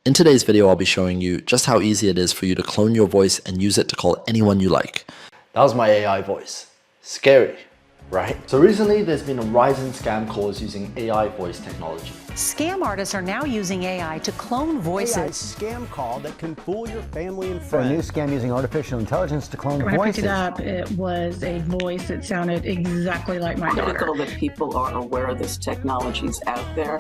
In today's video, I'll be showing you just how easy it is for you to clone your voice and use it to call anyone you like. That was my AI voice. Scary, right? So recently, there's been a rise in scam calls using AI voice technology. Scam artists are now using AI to clone voices. AI scam call that can fool your family and For a new friends. scam using artificial intelligence to clone When voices. I picked it up, it was a voice that sounded exactly like my daughter. Critical that people are aware this technology is out there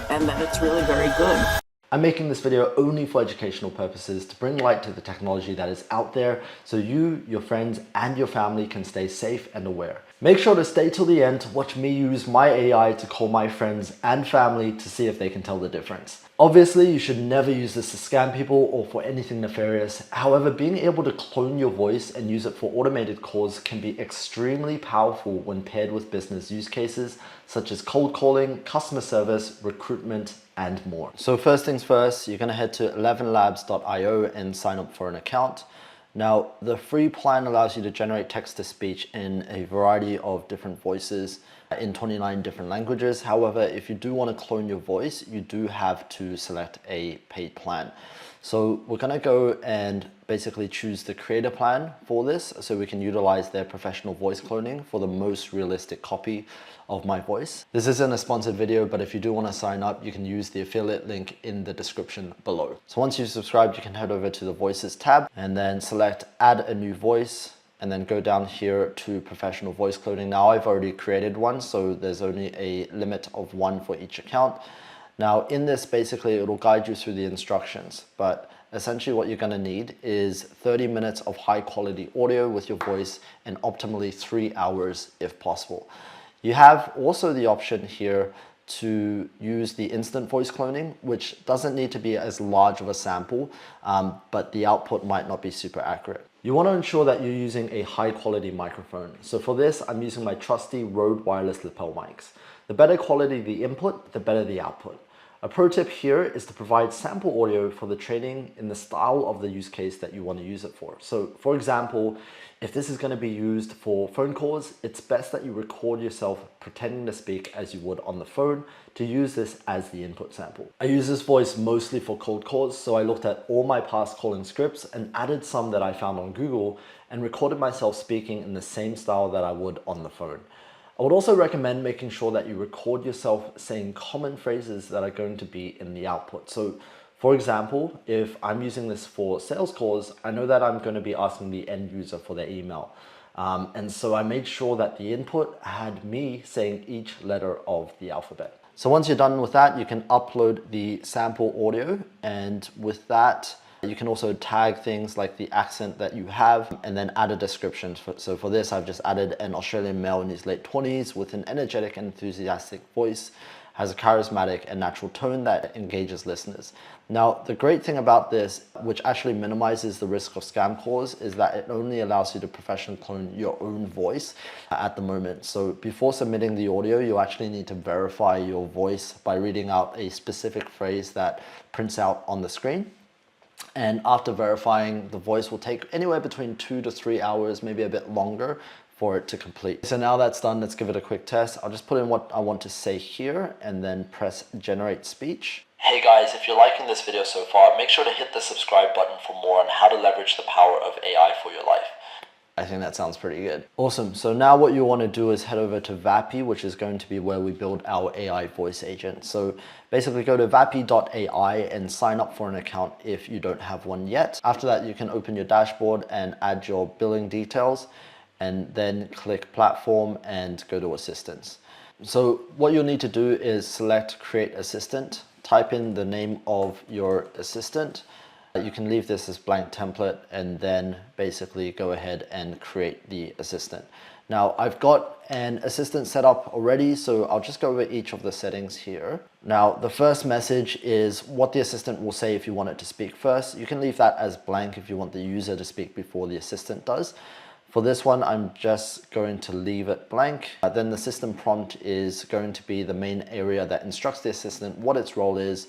and that it's really very good. I'm making this video only for educational purposes to bring light to the technology that is out there so you, your friends, and your family can stay safe and aware. Make sure to stay till the end to watch me use my AI to call my friends and family to see if they can tell the difference. Obviously, you should never use this to scam people or for anything nefarious. However, being able to clone your voice and use it for automated calls can be extremely powerful when paired with business use cases such as cold calling, customer service, recruitment, and more. So first things first, you're going to head to 11labs.io and sign up for an account. Now, the free plan allows you to generate text-to-speech in a variety of different voices in 29 different languages. However, if you do want to clone your voice, you do have to select a paid plan. So we're going to go and basically choose the creator plan for this so we can utilize their professional voice cloning for the most realistic copy of my voice. This isn't a sponsored video, but if you do want to sign up, you can use the affiliate link in the description below. So once you've subscribed, you can head over to the voices tab and then select add a new voice and then go down here to professional voice cloning. Now I've already created one, so there's only a limit of one for each account. Now in this, basically it'll guide you through the instructions, but essentially what you're going to need is 30 minutes of high quality audio with your voice and optimally 3 hours if possible. You have also the option here to use the instant voice cloning, which doesn't need to be as large of a sample, but the output might not be super accurate. You want to ensure that you're using a high quality microphone. So for this, I'm using my trusty Rode wireless lapel mics. The better quality the input, the better the output. A pro tip here is to provide sample audio for the training in the style of the use case that you want to use it for. So for example, if this is going to be used for phone calls, it's best that you record yourself pretending to speak as you would on the phone to use this as the input sample. I use this voice mostly for cold calls, so I looked at all my past calling scripts and added some that I found on Google and recorded myself speaking in the same style that I would on the phone. I would also recommend making sure that you record yourself saying common phrases that are going to be in the output. So for example, if I'm using this for sales calls, I know that I'm going to be asking the end user for their email. And so I made sure that the input had me saying each letter of the alphabet. So once you're done with that, you can upload the sample audio, and with that, you can also tag things like the accent that you have and then add a description. So for this, I've just added an Australian male in his late 20s with an energetic and enthusiastic voice, has a charismatic and natural tone that engages listeners. Now, the great thing about this, which actually minimizes the risk of scam calls, is that it only allows you to professionally clone your own voice at the moment. So before submitting the audio, you actually need to verify your voice by reading out a specific phrase that prints out on the screen. And after verifying, the voice will take anywhere between 2 to 3 hours, maybe a bit longer, for it to complete. So now that's done, let's give it a quick test. I'll just put in what I want to say here and then press generate speech. Hey guys, if you're liking this video so far, make sure to hit the subscribe button for more on how to leverage the power of AI for your life. I think that sounds pretty good. Awesome. So now what you want to do is head over to Vapi, which is going to be where we build our AI voice agent. So basically go to vapi.ai and sign up for an account if you don't have one yet. After that, you can open your dashboard and add your billing details and then click platform and go to assistants. So what you'll need to do is select create assistant, type in the name of your assistant. You can leave this as blank template and then basically go ahead and create the assistant. Now I've got an assistant set up already, so I'll just go over each of the settings here. Now the first message is what the assistant will say if you want it to speak first. You can leave that as blank if you want the user to speak before the assistant does. For this one, I'm just going to leave it blank. Then the system prompt is going to be the main area that instructs the assistant what its role is.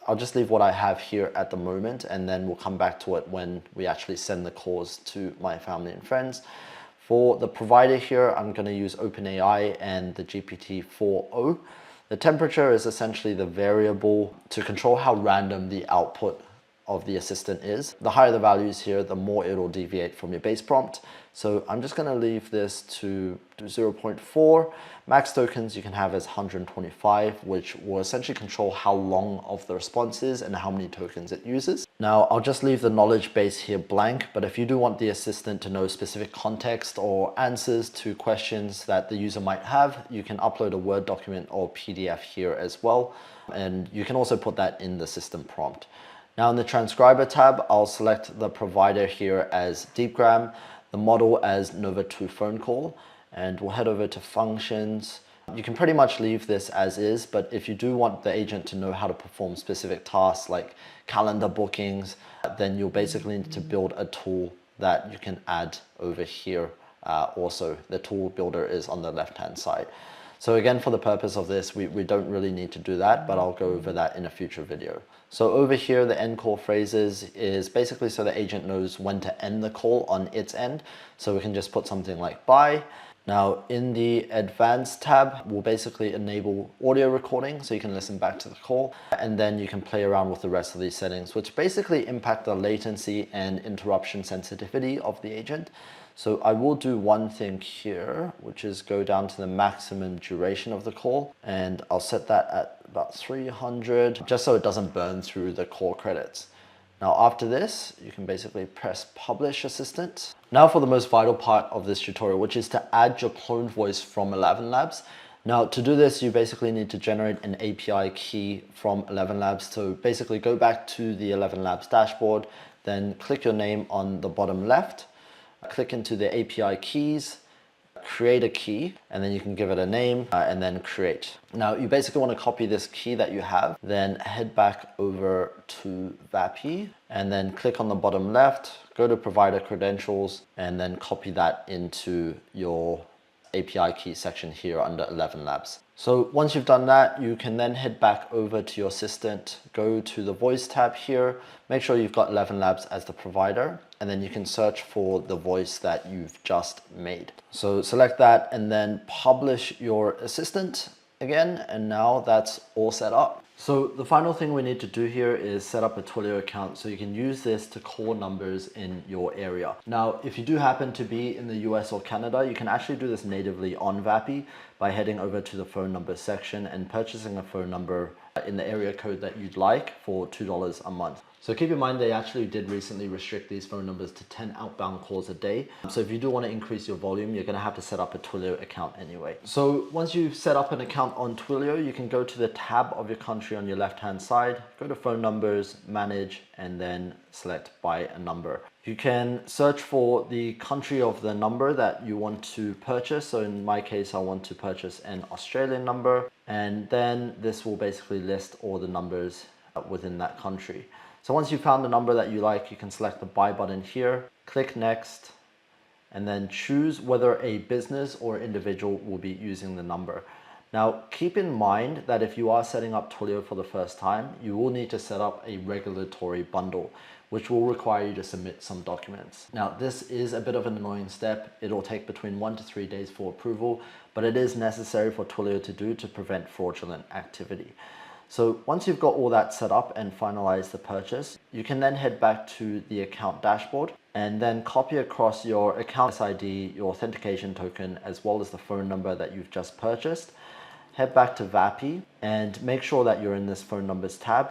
I'll just leave what I have here at the moment, and then we'll come back to it when we actually send the calls to my family and friends. For the provider here, I'm going to use OpenAI and the GPT-4o. The temperature is essentially the variable to control how random the output of the assistant is. The higher the values here, the more it will deviate from your base prompt. So I'm just going to leave this to 0.4. Max tokens you can have as 125, which will essentially control how long of the response is and how many tokens it uses. Now I'll just leave the knowledge base here blank, but if you do want the assistant to know specific context or answers to questions that the user might have, you can upload a Word document or PDF here as well. And you can also put that in the system prompt. Now in the transcriber tab, I'll select the provider here as Deepgram, the model as Nova 2 phone call, and we'll head over to functions. You can pretty much leave this as is, but if you do want the agent to know how to perform specific tasks like calendar bookings, then you'll basically need to build a tool that you can add over here. Also, the tool builder is on the left-hand side. So again, for the purpose of this, we don't really need to do that, but I'll go over that in a future video. So over here, the end call phrases is basically so the agent knows when to end the call on its end. So we can just put something like bye. Now in the advanced tab, we'll basically enable audio recording so you can listen back to the call, and then you can play around with the rest of these settings, which basically impact the latency and interruption sensitivity of the agent. So I will do one thing here, which is go down to the maximum duration of the call, and I'll set that at about 300, just so it doesn't burn through the call credits. Now after this, you can basically press Publish Assistant. Now for the most vital part of this tutorial, which is to add your cloned voice from 11 Labs. Now to do this, you basically need to generate an API key from 11 Labs. So basically go back to the 11 Labs dashboard, then click your name on the bottom left, click into the API keys, create a key, and then you can give it a name and then create. Now you basically want to copy this key that you have, then head back over to Vapi and then click on the bottom left, go to provider credentials, and then copy that into your API key section here under 11 Labs. So once you've done that, you can then head back over to your assistant, go to the voice tab here, make sure you've got 11 Labs as the provider, and then you can search for the voice that you've just made. So select that and then publish your assistant again, and now that's all set up. So the final thing we need to do here is set up a Twilio account so you can use this to call numbers in your area. Now, if you do happen to be in the US or Canada, you can actually do this natively on Vapi by heading over to the phone number section and purchasing a phone number in the area code that you'd like for $2 a month. So keep in mind, they actually did recently restrict these phone numbers to 10 outbound calls a day. So if you do want to increase your volume, you're going to have to set up a Twilio account anyway. So once you've set up an account on Twilio, you can go to the tab of your country on your left-hand side, go to phone numbers, manage, and then select by a number. You can search for the country of the number that you want to purchase. So in my case, I want to purchase an Australian number, and then this will basically list all the numbers within that country. So once you've found the number that you like, you can select the buy button here, click next, and then choose whether a business or individual will be using the number. Now, keep in mind that if you are setting up Twilio for the first time, you will need to set up a regulatory bundle, which will require you to submit some documents. Now, this is a bit of an annoying step. It'll take between 1 to 3 days for approval, but it is necessary for Twilio to do to prevent fraudulent activity. So once you've got all that set up and finalized the purchase, you can then head back to the account dashboard and then copy across your account ID, your authentication token, as well as the phone number that you've just purchased. Head back to Vapi and make sure that you're in this phone numbers tab.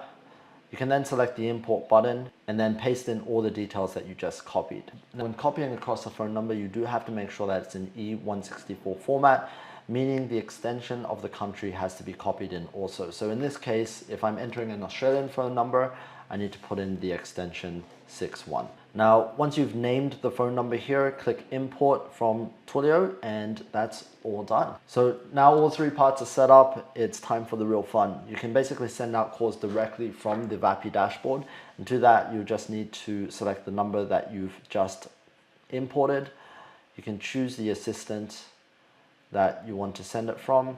You can then select the import button and then paste in all the details that you just copied. When copying across the phone number, you do have to make sure that it's in E164 format, meaning the extension of the country has to be copied in also. So in this case, if I'm entering an Australian phone number, I need to put in the extension 61. Now, once you've named the phone number here, click import from Twilio, and that's all done. So now all three parts are set up, it's time for the real fun. You can basically send out calls directly from the Vapi dashboard. And to that, you just need to select the number that you've just imported. You can choose the assistant that you want to send it from, and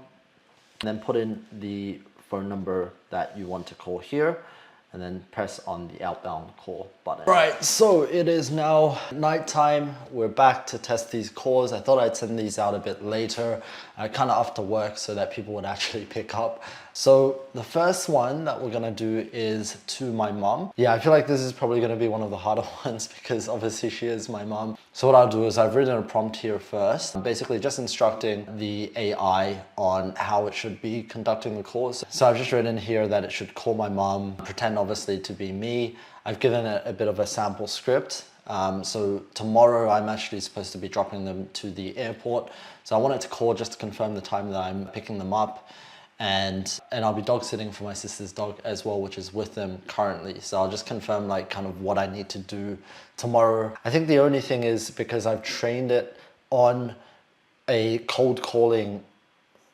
then put in the phone number that you want to call here. and then press on the outbound call button. Right, so it is now nighttime. We're back to test these calls. I thought I'd send these out a bit later, kind of after work, so that people would actually pick up. So the first one that we're gonna do is to my mom. Yeah, I feel like this is probably gonna be one of the harder ones because obviously she is my mom. So what I'll do is I've written a prompt here first. I'm basically just instructing the AI on how it should be conducting the calls. So I've just written here that it should call my mom, pretend obviously to be me. I've given it a bit of a sample script. So tomorrow I'm actually supposed to be dropping them to the airport. So I want it to call just to confirm the time that I'm picking them up. And I'll be dog sitting for my sister's dog as well, which is with them currently. So I'll just confirm like kind of what I need to do tomorrow. I think the only thing is because I've trained it on a cold calling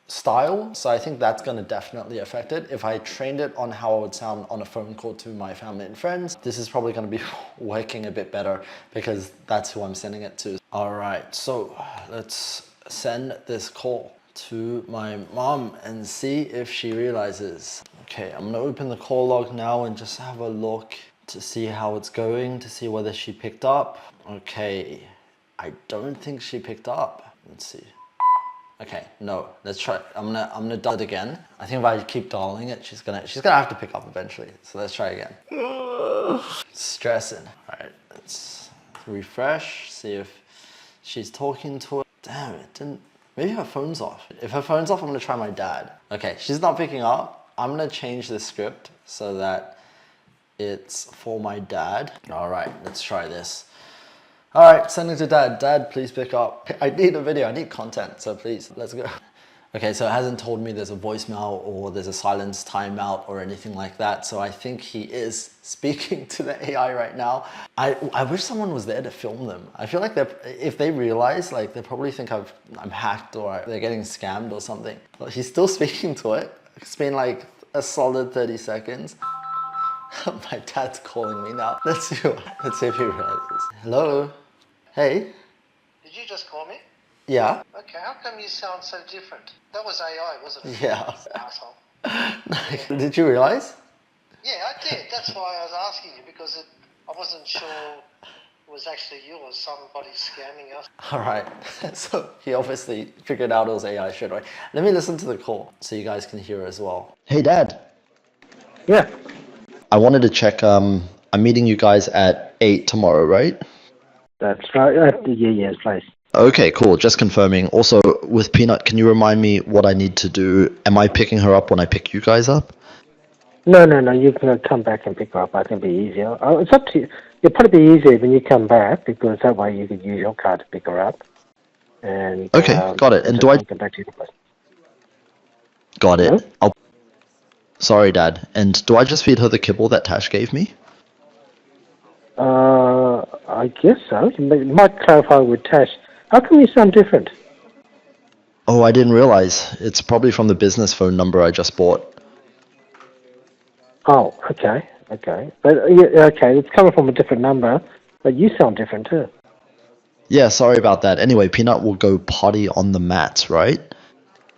style. So I think that's going to definitely affect it. If I trained it on how I would sound on a phone call to my family and friends, this is probably going to be working a bit better because that's who I'm sending it to. All right, so let's send this call to my mom and see if she realizes. Okay, I'm gonna open the call log now and just have a look to see how it's going, to see whether she picked up. Okay, I don't think she picked up. Let's see. Okay, no, let's try. I'm gonna dial it again. I think if I keep dialing it, she's gonna have to pick up eventually. So let's try again. Stressing. All right, let's refresh, see if she's talking to her. Damn, it didn't. Maybe her phone's off. If her phone's off, I'm gonna try my dad. Okay, she's not picking up. I'm gonna change the script so that it's for my dad. All right, let's try this. All right, sending to dad. Dad, please pick up. I need a video, I need content, so please, let's go. Okay, so it hasn't told me there's a voicemail or there's a silence timeout or anything like that. So I think he is speaking to the AI right now. I wish someone was there to film them. I feel like if they realize, like they probably think I'm hacked or they're getting scammed or something. But he's still speaking to it. It's been like a solid 30 seconds. My dad's calling me now. Let's see if he realizes. Hello? Hey? Did you just call me? Yeah. Okay, how come you sound so different? That was AI, wasn't it? Yeah. Asshole. Did you realize? Yeah, I did. That's why I was asking you, because I wasn't sure it was actually you or somebody scamming us. All right. So he obviously figured out it was AI straight away. Let me listen to the call so you guys can hear as well. Hey, Dad. Yeah. I wanted to check. I'm meeting you guys at 8 tomorrow, right? That's right. Yes, please. Okay, cool. Just confirming. Also, with Peanut, can you remind me what I need to do? Am I picking her up when I pick you guys up? No. You can come back and pick her up. I think it'll be easier. It's up to you. It'll probably be easier when you come back because that way you could use your car to pick her up. And okay, got it. And do I come back to your place? Got it. No? Sorry, Dad. And do I just feed her the kibble that Tash gave me? I guess so. You might clarify with Tash. How come you sound different? Oh, I didn't realize. It's probably from the business phone number I just bought. Oh, okay. But okay, it's coming from a different number, but you sound different too. Yeah, sorry about that. Anyway, Peanut will go potty on the mats, right?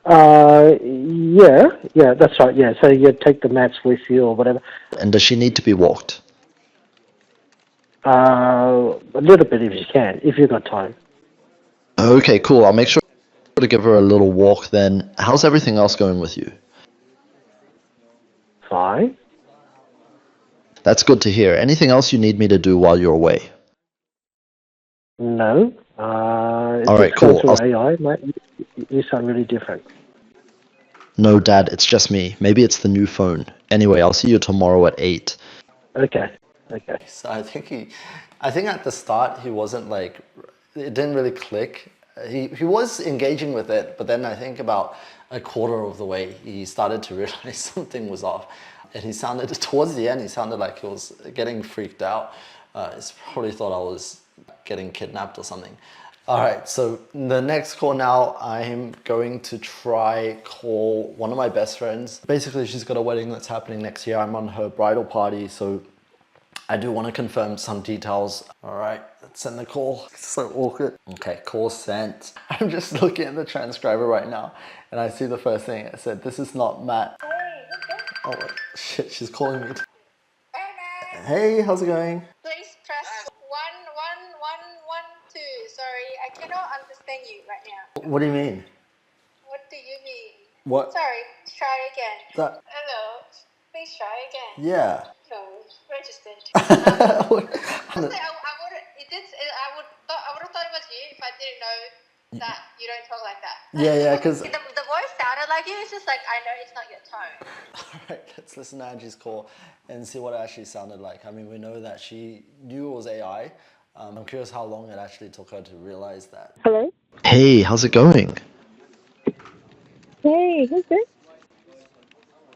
Yeah, that's right. Yeah, so you take the mats with you or whatever. And does she need to be walked? A little bit if you can, if you've got time. Okay, cool. I'll make sure to give her a little walk then. How's everything else going with you? Fine. That's good to hear. Anything else you need me to do while you're away? No. All right, cool. AI, mate, you sound really different. No, Dad, it's just me. Maybe it's the new phone. Anyway, I'll see you tomorrow at 8. Okay. So I think at the start he wasn't like, it didn't really click. He was engaging with it, but then I think about a quarter of the way he started to realize something was off. And he sounded, towards the end, he sounded like he was getting freaked out. He probably thought I was getting kidnapped or something. All right, so the next call now, I'm going to try call one of my best friends. Basically, she's got a wedding that's happening next year. I'm on her bridal party, so I do want to confirm some details. All right, let's send the call. It's so awkward. Okay, call sent. I'm just looking at the transcriber right now, and I see the first thing. I said, "This is not Matt." Oh shit, she's calling me. Hey, how's it going? Please press 11112. Sorry, I cannot understand you right now. What do you mean? What do you mean? What? Sorry, try again. That, Hello, please try again. yeah. No, registered. I I would have thought it was you if I didn't know that you don't talk like that. Yeah, because... the voice sounded like you. It's just like I know it's not your tone. Alright, let's listen to Angie's call and see what it actually sounded like. I mean, we know that she knew it was AI. I'm curious how long it actually took her to realize that. Hello? Hey, how's it going? Hey, who's this?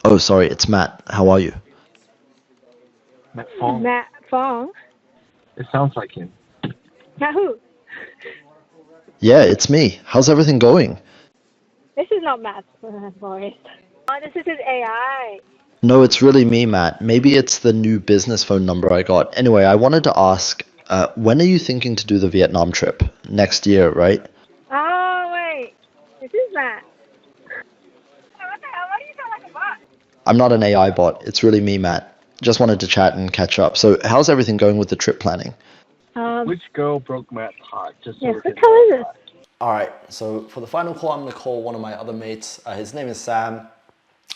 Oh, sorry, it's Matt. How are you? Matt Fong. Matt Fong? It sounds like him. Matt who? Yeah, it's me. How's everything going? This is not Matt's voice. Oh, this is his AI. No, it's really me, Matt. Maybe it's the new business phone number I got. Anyway, I wanted to ask, when are you thinking to do the Vietnam trip? Next year, right? Oh, wait. This is Matt. What the hell? Why do you sound like a bot? I'm not an AI bot. It's really me, Matt. Just wanted to chat and catch up. So how's everything going with the trip planning? Which girl broke Matt's heart? Just so Yes, we what can color is it? All right, so for the final call, I'm gonna call one of my other mates. His name is Sam.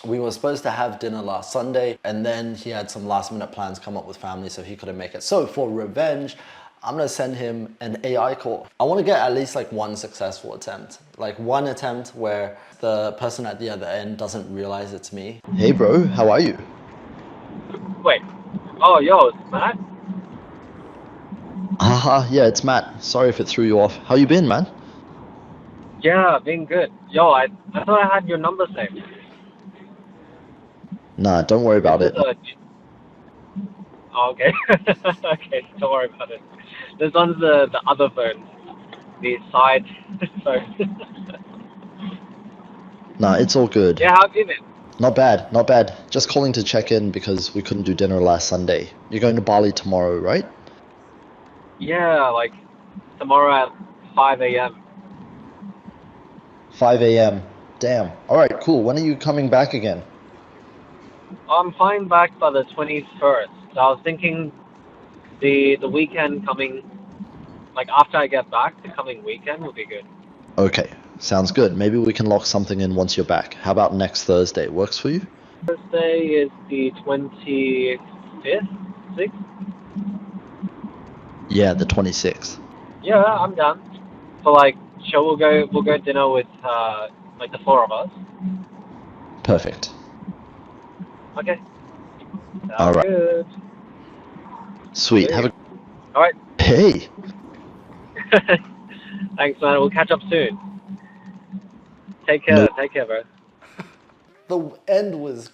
We were supposed to have dinner last Sunday, and then he had some last minute plans come up with family, so he couldn't make it. So for revenge, I'm gonna send him an AI call. I wanna get at least like one successful attempt. Like one attempt where the person at the other end doesn't realize it's me. Hey bro, how are you? Wait. Oh, yo, it's Matt? Haha, yeah, it's Matt. Sorry if it threw you off. How you been, man? Yeah, been good. Yo, I thought I had your number saved. Nah, don't worry about it. Oh, okay. Okay, don't worry about it. This one's the other phone. The side phone. Nah, it's all good. Yeah, how have you been? Not bad, not bad. Just calling to check in because we couldn't do dinner last Sunday. You're going to Bali tomorrow, right? Yeah, like tomorrow at 5 a.m. 5 a.m. Damn. Alright, cool. When are you coming back again? I'm flying back by the 21st. So I was thinking the weekend coming, like after I get back, the coming weekend would be good. Okay, sounds good. Maybe we can lock something in once you're back. How about next Thursday? Works for you? Thursday is the 25th? 6th? Yeah, the 26th. Yeah, I'm down. So like, sure, we'll go dinner with like the four of us. Perfect. Okay. All right. Good. Sweet. Have a... All right. Hey! Thanks, man. We'll catch up soon. Take care. No. Take care, bro. The end was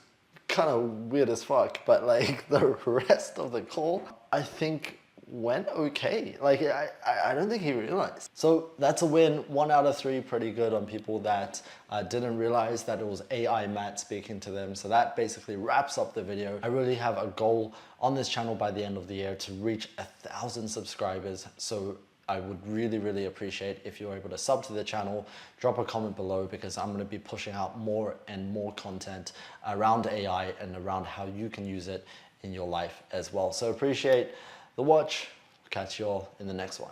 kind of weird as fuck, but like the rest of the call, I think went okay. Like I don't think he realized. So that's a win. 1 out of 3, pretty good on people that didn't realize that it was AI Matt speaking to them. So that basically wraps up the video. I really have a goal on this channel by the end of the year to reach 1,000 subscribers. So I would really appreciate if you're able to sub to the channel, drop a comment below, because I'm going to be pushing out more and more content around AI and around how you can use it in your life as well. So appreciate the watch. Catch you all in the next one.